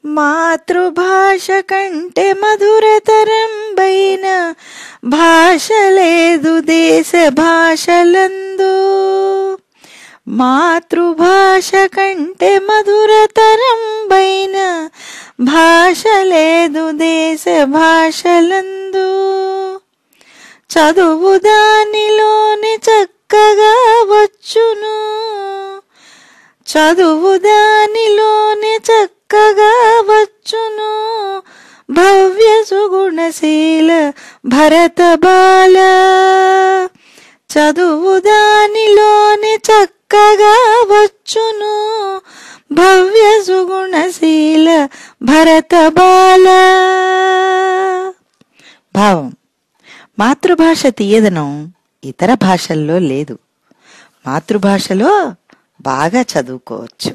మాతృభాష కంటే మధురతరంబైన భాష లేదు దేశ భాషలందు. మాతృభాష కంటే మధురతరంబైన భాష లేదు దేశ భాషలందు. చదువు దానిలోని చక్కగా వచ్చును, చదువు దానిలోని చక్కగా వచ్చును. భవ్య సుగుణశీల భరత బాల, చదువు దానిలోని చక్కగా వచ్చును. భవ్య సుగుణశీల భరత బాల. భావం: మాతృభాష తీయదనం ఇతర భాషల్లో లేదు. మాతృభాషలో బాగా చదువుకోవచ్చు.